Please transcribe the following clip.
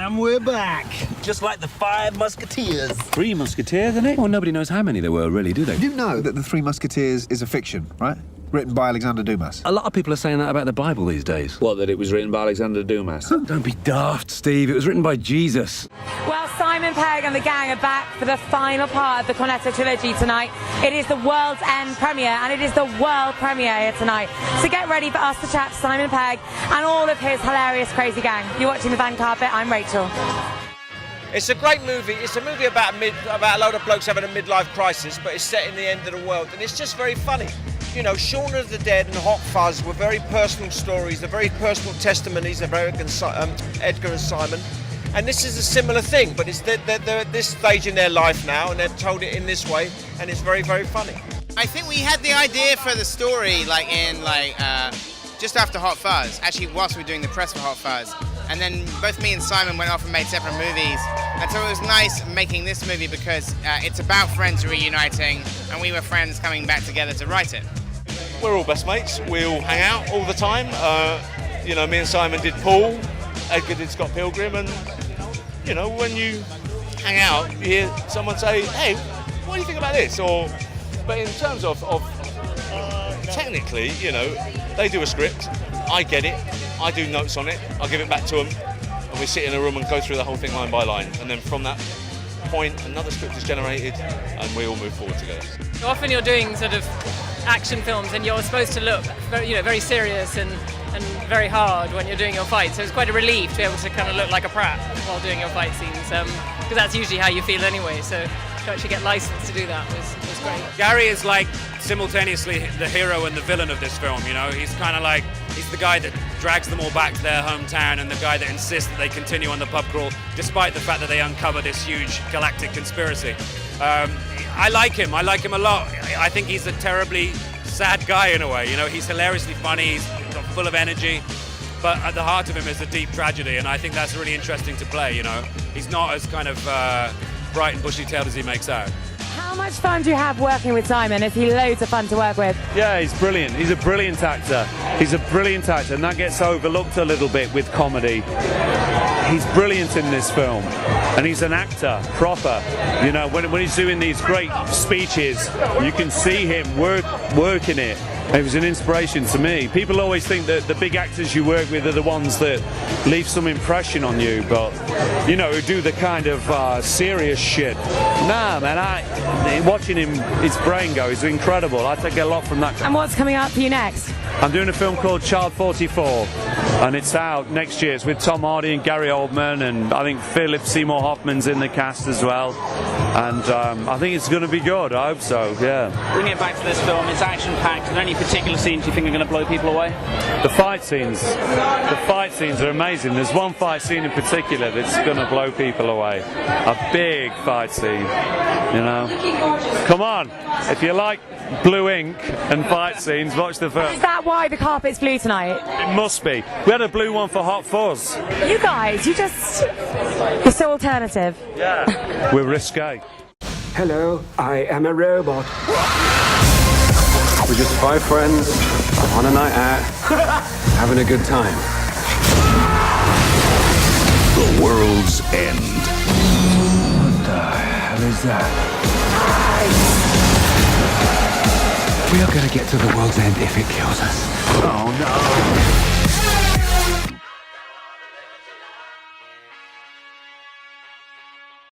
And we're back. Just like the Five Musketeers. Three Musketeers, isn't it? Well, nobody knows how many there were, really, do they? You know that the Three Musketeers is a fiction, right? Written by Alexander Dumas. A lot of people are saying that about the Bible these days. What, that it was written by Alexander Dumas? Don't be daft, Steve. It was written by Jesus. Well, Simon Pegg and the gang are back for the final part of the Cornetto trilogy tonight. It is the World's End premiere, and it is the world premiere here tonight. So get ready for us to chat to Simon Pegg and all of his hilarious, crazy gang. You're watching The Van Carpet. I'm Rachel. It's a great movie. It's a movie about a load of blokes having a midlife crisis, but it's set in the end of the world, and it's just very funny. You know, Shaun of the Dead and Hot Fuzz were very personal stories, they're very personal testimonies of Edgar and Simon. And this is a similar thing, but they're at this stage in their life now, and they've told it in this way, and it's very, very funny. I think we had the idea for the story just after Hot Fuzz, actually whilst we were doing the press for Hot Fuzz. And then both me and Simon went off and made separate movies. And so it was nice making this movie because it's about friends reuniting, and we were friends coming back together to write it. We're all best mates, we all hang out all the time. You know, me and Simon did Paul, Edgar did Scott Pilgrim, and you know, when you hang out, you hear someone say, hey, what do you think about this? But in terms of technically, you know, they do a script, I get it, I do notes on it, I give it back to them, and we sit in a room and go through the whole thing line by line. And then from that point, another script is generated, and we all move forward together. Often you're doing sort of action films, and you're supposed to look very serious and very hard when you're doing your fights. So it's quite a relief to be able to kind of look like a prat while doing your fight scenes, because that's usually how you feel anyway. So to actually get licensed to do that was great. Gary is like simultaneously the hero and the villain of this film, you know. He's kind of like, he's the guy that drags them all back to their hometown and the guy that insists that they continue on the pub crawl despite the fact that they uncover this huge galactic conspiracy. I like him a lot. I think he's a terribly sad guy in a way, you know. He's hilariously funny, he's full of energy, but at the heart of him is a deep tragedy, and I think that's really interesting to play, you know. He's not as kind of bright and bushy-tailed as he makes out. How much fun do you have working with Simon? Is he loads of fun to work with? Yeah, he's brilliant. He's a brilliant actor. And that gets overlooked a little bit with comedy. He's brilliant in this film, and he's an actor, proper. You know, when he's doing these great speeches, you can see him working it. It was an inspiration to me. People always think that the big actors you work with are the ones that leave some impression on you, but, you know, who do the kind of serious shit. Nah, man, watching him, his brain go is incredible. I take a lot from that. And what's coming up for you next? I'm doing a film called Child 44, and it's out next year. It's with Tom Hardy and Gary Oldman, and I think Philip Seymour Hoffman's in the cast as well. And I think it's going to be good. I hope so, yeah. Bringing it back to this film, it's action-packed. Are there any particular scenes you think are going to blow people away? The fight scenes are amazing. There's one fight scene in particular that's going to blow people away. A big fight scene, you know. Come on, if you like blue ink and fight scenes, watch the film. Is that why the carpet's blue tonight? It must be. We had a blue one for Hot Fuzz. You guys, you're so alternative. Yeah. We're risque. Hello, I am a robot. We're just 5 friends on a night out, having a good time. The World's End. What the hell is that? We are going to get to the world's end if it kills us. Oh no!